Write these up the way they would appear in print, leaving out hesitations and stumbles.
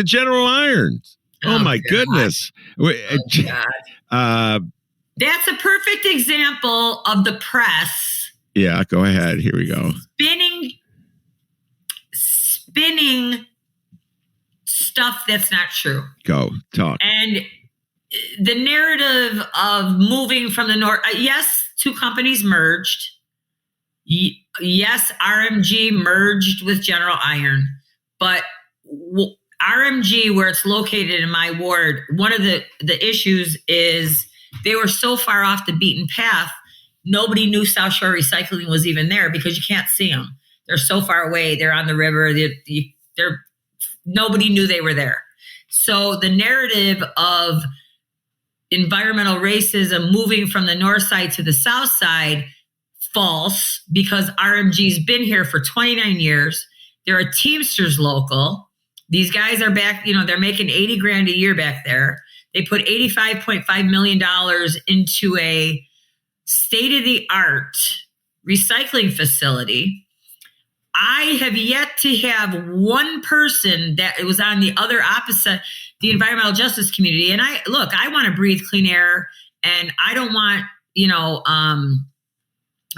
General Irons. Oh my goodness. God. That's a perfect example of the press. Yeah, go ahead. Here we go. Spinning stuff that's not true. Go, talk. And the narrative of moving from the north, yes, two companies merged. Yes, RMG merged with General Iron, but RMG, where it's located in my ward, one of the issues is they were so far off the beaten path, nobody knew South Shore Recycling was even there because you can't see them. They're so far away. They're on the river. Nobody knew they were there. So the narrative of environmental racism moving from the north side to the south side, false, because RMG's been here for 29 years. They're a Teamsters local. These guys are back, they're making 80 grand a year back there. They put $85.5 million into a state-of-the-art recycling facility. I have yet to have one person that was on the other opposite, the environmental justice community. And I want to breathe clean air, and I don't want,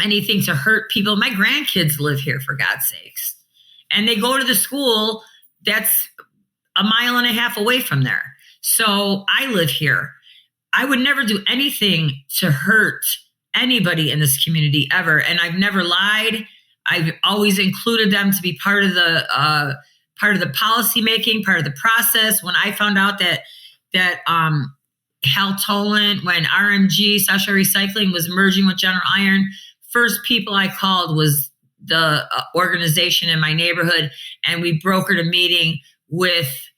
anything to hurt people. My grandkids live here, for God's sakes. And they go to the school that's a mile and a half away from there. So I live here. I would never do anything to hurt anybody in this community ever. And I've never lied. I've always included them to be part of the policy making, part of the process. When I found out that Hal Toland, when RMG, South Shore Recycling, was merging with General Iron, first people I called was the organization in my neighborhood, and we brokered a meeting with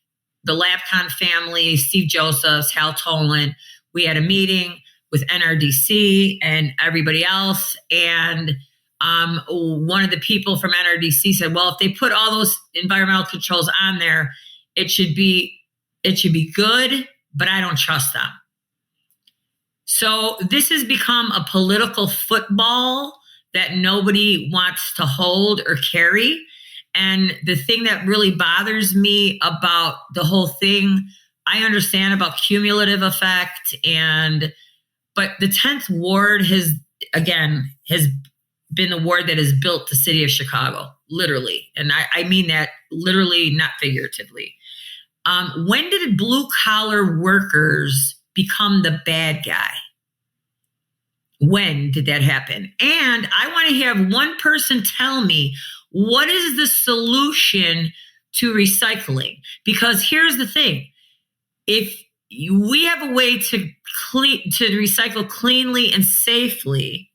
the Lapcon family, Steve Josephs, Hal Toland. We had a meeting with NRDC and everybody else, and one of the people from NRDC said, well, if they put all those environmental controls on there, it should be good, but I don't trust them. So this has become a political football that nobody wants to hold or carry. And the thing that really bothers me about the whole thing, I understand about cumulative effect, but the 10th ward has been the ward that has built the city of Chicago, literally. And I mean that literally, not figuratively. When did blue collar workers become the bad guy? When did that happen? And I want to have one person tell me, what is the solution to recycling? Because here's the thing. If we have a way to recycle cleanly and safely,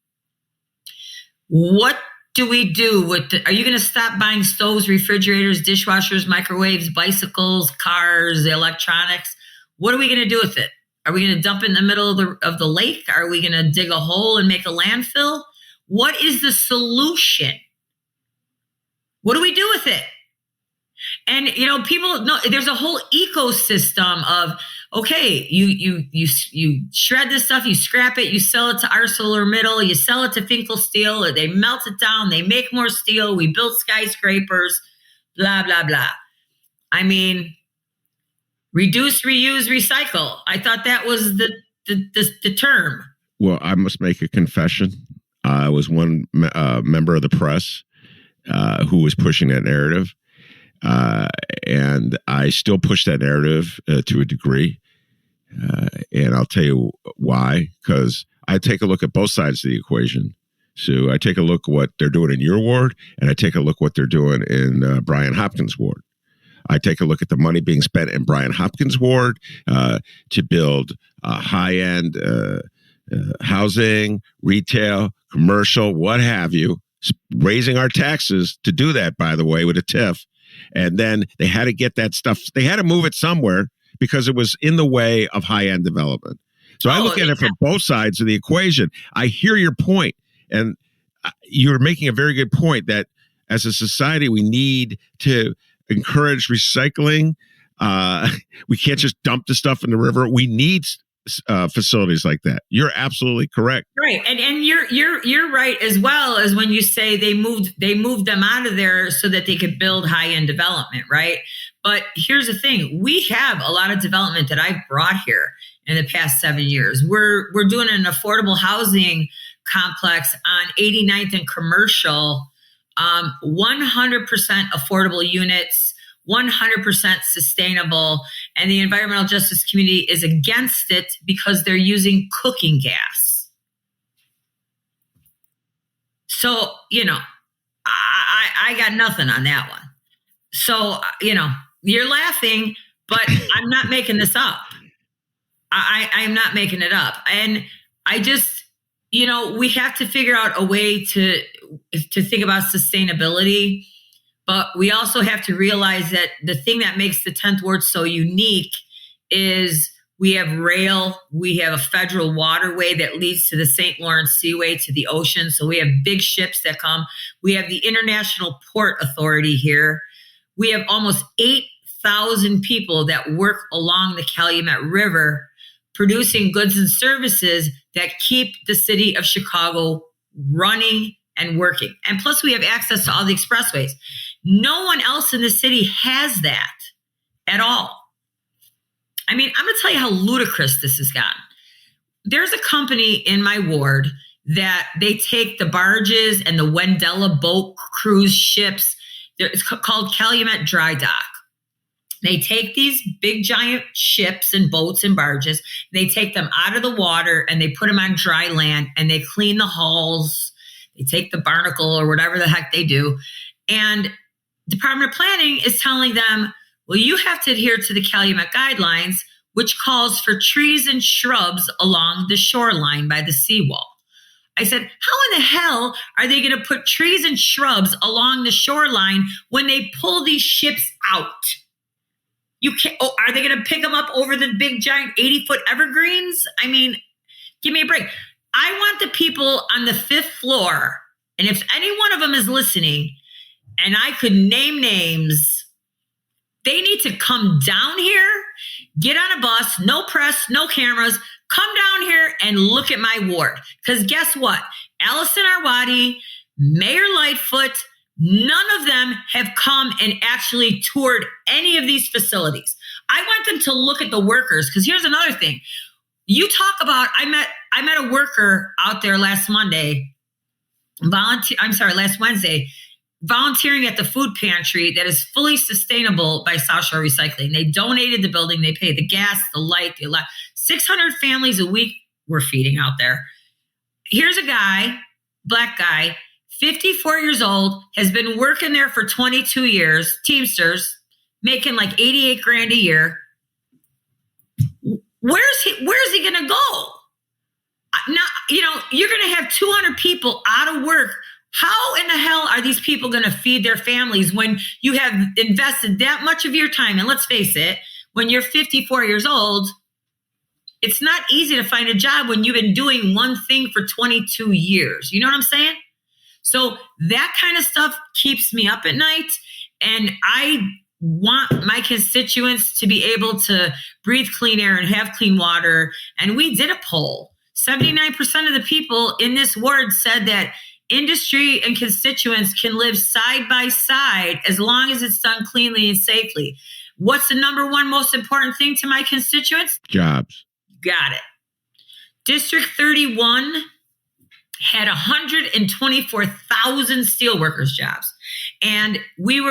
what do we do with are you going to stop buying stoves, refrigerators, dishwashers, microwaves, bicycles, cars, electronics? What are we going to do with it? Are we going to dump it in the middle of the lake? Are we going to dig a hole and make a landfill? What is the solution? What do we do with it? And, people know there's a whole ecosystem of, okay, you shred this stuff, you scrap it, you sell it to ArcelorMittal, you sell it to Finkel Steel, or they melt it down, they make more steel, we build skyscrapers, blah, blah, blah. I mean, reduce, reuse, recycle. I thought that was the term. Well, I must make a confession. I was one member of the press who was pushing that narrative. And I still push that narrative to a degree. And I'll tell you why, because I take a look at both sides of the equation. So I take a look at what they're doing in your ward, and I take a look at what they're doing in Brian Hopkins' ward. I take a look at the money being spent in Brian Hopkins' ward to build high-end housing, retail, commercial, what have you, raising our taxes to do that, by the way, with a TIF. And then they had to get that stuff. They had to move it somewhere because it was in the way of high-end development. So I look at it from both sides of the equation. I hear your point, and you're making a very good point that as a society, we need to encourage recycling. We can't just dump the stuff in the river. We need facilities like that. You're absolutely correct. Right. And you're right as well, as when you say they moved them out of there so that they could build high-end development, right? But here's the thing. We have a lot of development that I've brought here in the past 7 years. We're doing an affordable housing complex on 89th and Commercial, 100% affordable units, 100% sustainable. And the environmental justice community is against it because they're using cooking gas. So, I got nothing on that one. So, you're laughing, but I'm not making this up. I'm not making it up. And I just, we have to figure out a way to think about sustainability, but we also have to realize that the thing that makes the 10th Ward so unique is we have rail, we have a federal waterway that leads to the St. Lawrence Seaway to the ocean. So we have big ships that come. We have the International Port Authority here. We have almost 8,000 people that work along the Calumet River producing goods and services that keep the city of Chicago running and working. And plus we have access to all the expressways. No one else in the city has that at all. I mean, I'm going to tell you how ludicrous this has gotten. There's a company in my ward that they take the barges and the Wendella boat cruise ships. It's called Calumet Dry Dock. They take these big giant ships and boats and barges, they take them out of the water and they put them on dry land and they clean the hulls. They take the barnacle or whatever the heck they do. And Department of Planning is telling them, well, you have to adhere to the Calumet guidelines, which calls for trees and shrubs along the shoreline by the seawall. I said, how in the hell are they going to put trees and shrubs along the shoreline when they pull these ships out? You can't. Oh, are they going to pick them up over the big giant 80-foot evergreens? I mean, give me a break. I want the people on the 5th floor, and if any one of them is listening, and I could name names, they need to come down here, get on a bus, no press, no cameras, come down here and look at my ward. Because guess what? Allison Arwady, Mayor Lightfoot, none of them have come and actually toured any of these facilities. I want them to look at the workers, because here's another thing. You talk about, I met a worker out there last Wednesday, volunteering at the food pantry that is fully sustainable by South Shore Recycling. They donated the building, they pay the gas, the light, 600 families a week we're feeding out there. Here's a guy, black guy, 54 years old, has been working there for 22 years, Teamsters, making like 88 grand a year. Where's he going to go? Now, you're going to have 200 people out of work. How in the hell are these people going to feed their families when you have invested that much of your time? And let's face it, when you're 54 years old, it's not easy to find a job when you've been doing one thing for 22 years. You know what I'm saying? So that kind of stuff keeps me up at night. And I want my constituents to be able to breathe clean air and have clean water. And we did a poll. 79% of the people in this ward said that industry and constituents can live side by side as long as it's done cleanly and safely. What's the number one most important thing to my constituents? Jobs. Got it. District 31 had 124,000 steelworkers jobs. And when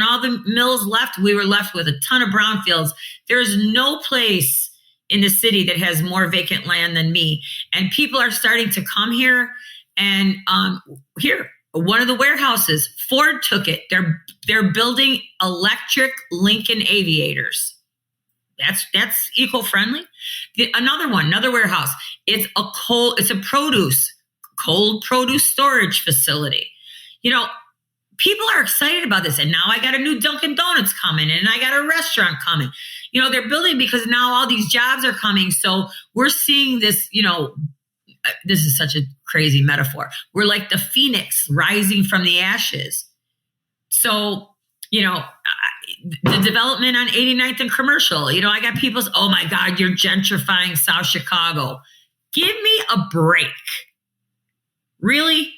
all the mills left, we were left with a ton of brownfields. There's no place in the city that has more vacant land than me. And people are starting to come here. And here, one of the warehouses, Ford took it. They're building electric Lincoln Aviators. That's eco-friendly. Another warehouse. It's a cold produce storage facility. People are excited about this. And now I got a new Dunkin' Donuts coming and I got a restaurant coming. They're building because now all these jobs are coming. So we're seeing this, this is such a crazy metaphor. We're like the phoenix rising from the ashes. So, the development on 89th and Commercial, I got people, oh my God, you're gentrifying South Chicago. Give me a break. Really?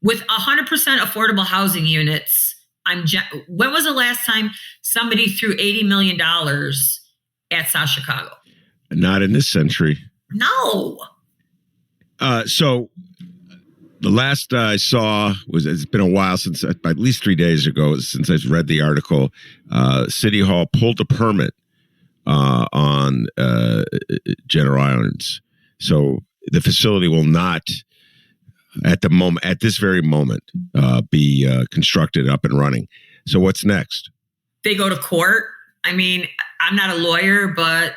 With 100% affordable housing units When was the last time somebody threw $80 million at South Chicago? Not in this century. No. So the last I saw it's been a while since, at least 3 days ago, since I've read the article. City Hall pulled a permit on General Islands. So the facility will not, at this very moment, be constructed up and running. So what's next? They go to court. I mean, I'm not a lawyer, but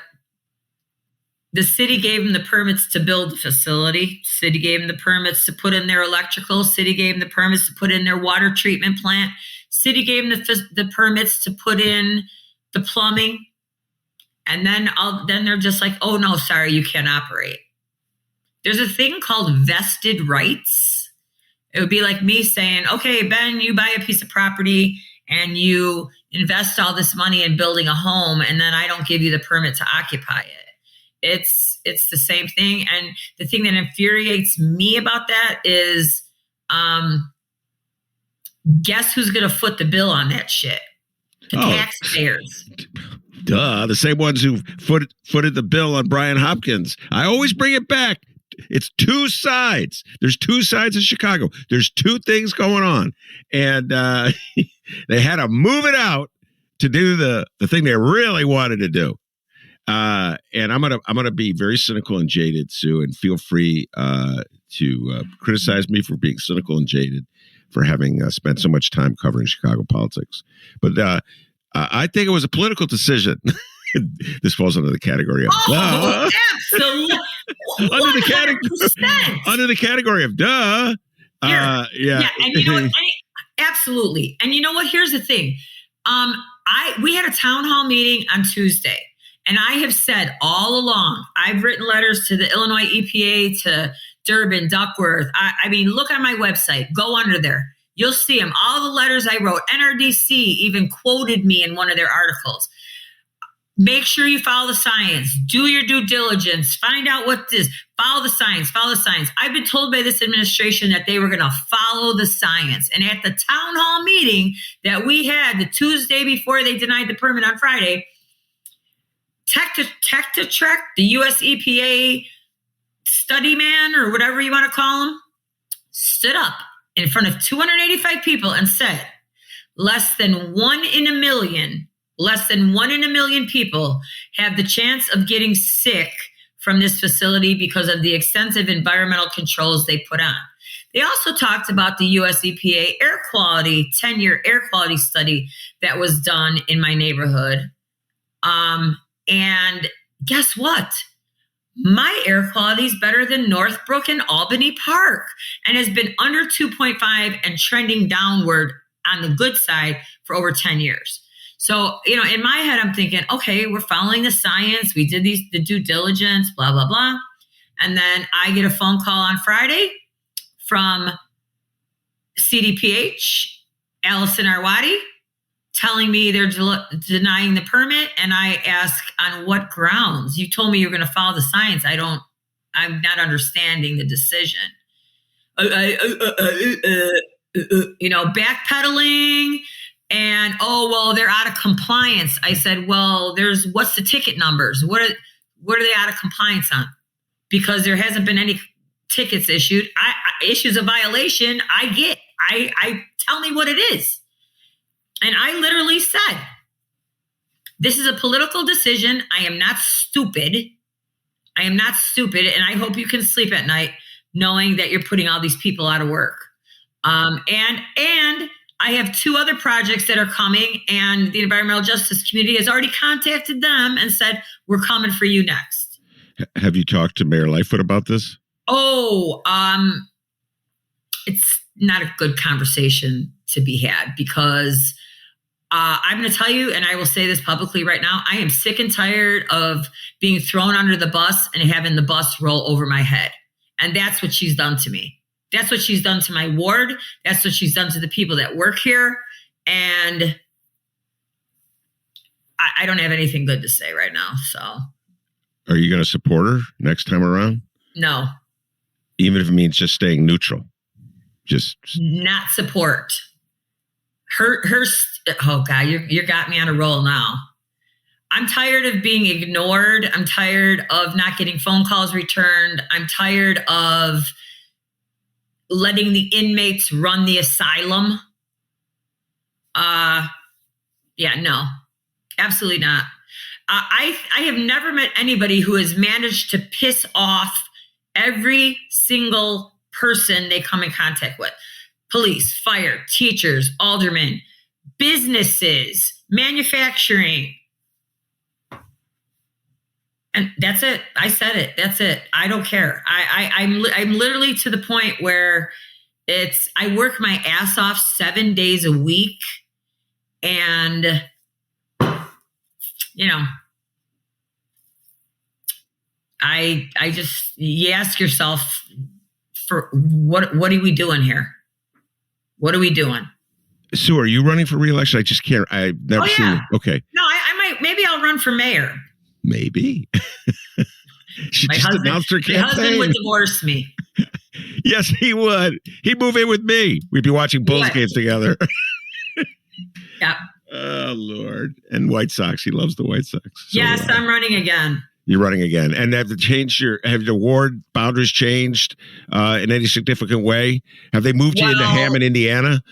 the city gave them the permits to build the facility. City gave them the permits to put in their electrical. City gave them the permits to put in their water treatment plant. City gave them the permits to put in the plumbing. And then they're just like, oh, no, sorry, you can't operate. There's a thing called vested rights. It would be like me saying, okay, Ben, you buy a piece of property and you invest all this money in building a home, and then I don't give you the permit to occupy it. It's the same thing. And the thing that infuriates me about that is, guess who's going to foot the bill on that shit? The taxpayers. Duh, the same ones who footed the bill on Brian Hopkins. I always bring it back. It's two sides. There's two sides of Chicago. There's two things going on. And they had to move it out to do the thing they really wanted to do. And I'm gonna be very cynical and jaded, Sue, and feel free to criticize me for being cynical and jaded for having spent so much time covering Chicago politics. But I think it was a political decision. This falls under the category of absolutely. under the category of duh. Yeah, and you know what? Absolutely. And you know what? Here's the thing. We had a town hall meeting on Tuesday, and I have said all along, I've written letters to the Illinois EPA, to Durbin, Duckworth. I mean, look on my website, go under there. You'll see them. All the letters I wrote. NRDC even quoted me in one of their articles. Make sure you follow the science. Do your due diligence. Find out what this. Follow the science. Follow the science. I've been told by this administration that they were going to follow the science. And at the town hall meeting that we had the Tuesday before they denied the permit on Friday, Tech to Trek, the US EPA study man or whatever you want to call him, stood up in front of 285 people and said, less than 1 in a million people have the chance of getting sick from this facility because of the extensive environmental controls they put on. They also talked about the US EPA air quality, 10-year air quality study that was done in my neighborhood. And guess what? My air quality is better than Northbrook and Albany Park and has been under 2.5 and trending downward on the good side for over 10 years. So, you know, in my head, I'm thinking, okay, we're following the science. We did the due diligence, blah, blah, blah. And then I get a phone call on Friday from CDPH, Allison Arwadi, telling me they're denying the permit. And I ask, on what grounds? You told me you're going to follow the science. I'm not understanding the decision. Backpedaling. And, they're out of compliance. I said, well, what's the ticket numbers? What are they out of compliance on? Because there hasn't been any tickets issued. Issues a violation. I tell me what it is. And I literally said, this is a political decision. I am not stupid. And I hope you can sleep at night knowing that you're putting all these people out of work. And I have 2 other projects that are coming, and the environmental justice community has already contacted them and said, we're coming for you next. Have you talked to Mayor Lightfoot about this? It's not a good conversation to be had because I'm going to tell you, and I will say this publicly right now, I am sick and tired of being thrown under the bus and having the bus roll over my head. And that's what she's done to me. That's what she's done to my ward. That's what she's done to the people that work here. And I don't have anything good to say right now. So, are you going to support her next time around? No. Even if it means just staying neutral? Just not support. Oh God, you got me on a roll now. I'm tired of being ignored. I'm tired of not getting phone calls returned. I'm tired of letting the inmates run the asylum. Yeah, no, absolutely not. I have never met anybody who has managed to piss off every single person they come in contact with. Police, fire, teachers, aldermen, businesses, manufacturing. And that's it. I said it. That's it. I don't care. I'm literally to the point where I work my ass off 7 days a week. And, I just, you ask yourself, for what are we doing here? What are we doing? Sue, are you running for re-election? I just can't. I've never seen you. Okay. No, I might. Maybe I'll run for mayor. Maybe. She just announced her campaign. My husband would divorce me. Yes, he would. He'd move in with me. We'd be watching Bulls games together. Yeah. Oh, Lord. And White Sox. He loves the White Sox. So, yes, I'm running again. You're running again. And have the ward boundaries changed in any significant way? Have they moved you into Hammond, Indiana?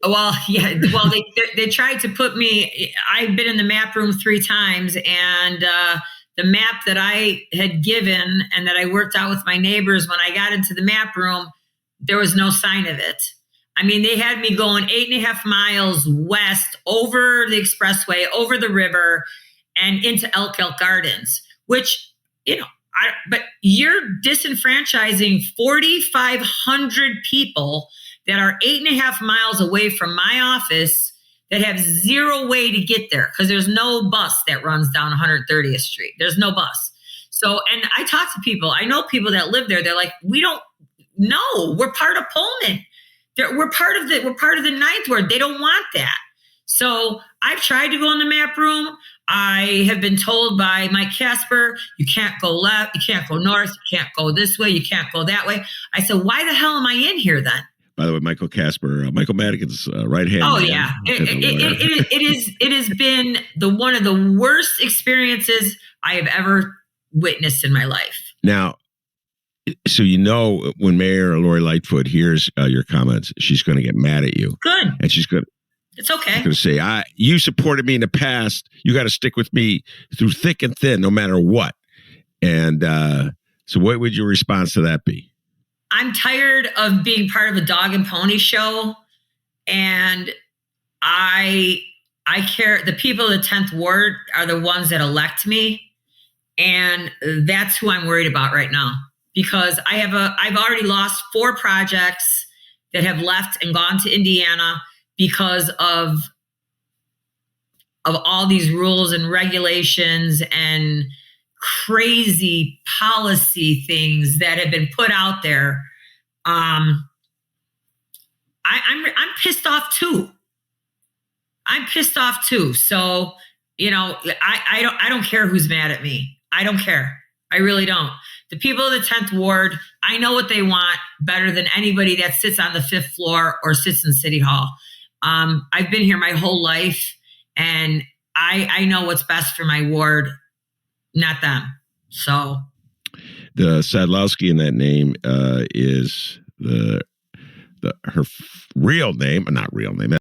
Well, yeah. Well, they tried to put me. I've been in the map room 3 times, and the map that I had given and that I worked out with my neighbors, when I got into the map room, there was no sign of it. I mean, they had me going 8.5 miles west over the expressway, over the river, and into Elk Gardens, which, but you're disenfranchising 4,500 people that are 8.5 miles away from my office that have zero way to get there because there's no bus that runs down 130th Street. There's no bus. So, and I talk to people, I know people that live there. They're like, we don't know. We're part of Pullman. We're part of the Ninth Ward. They don't want that. So I've tried to go in the map room. I have been told by Mike Casper, you can't go left, you can't go north, you can't go this way, you can't go that way. I said, why the hell am I in here then? By the way, Michael Casper, Michael Madigan's right hand. Oh, yeah. It has been one of the worst experiences I have ever witnessed in my life. Now, so when Mayor Lori Lightfoot hears your comments, she's going to get mad at you. Good. And she's going to. It's okay. I'm going to say, you supported me in the past. You got to stick with me through thick and thin, no matter what. And so what would your response to that be? I'm tired of being part of a dog and pony show. And I care. The people of the 10th Ward are the ones that elect me. And that's who I'm worried about right now. Because I've already lost 4 projects that have left and gone to Indiana because of all these rules and regulations and crazy policy things that have been put out there. I'm pissed off too. I'm pissed off too. So, I don't care who's mad at me. I don't care. I really don't. The people of the 10th Ward, I know what they want better than anybody that sits on the 5th floor or sits in City Hall. I've been here my whole life, and I know what's best for my ward, not them. So the Sadlowski in that name is her real name, not real name.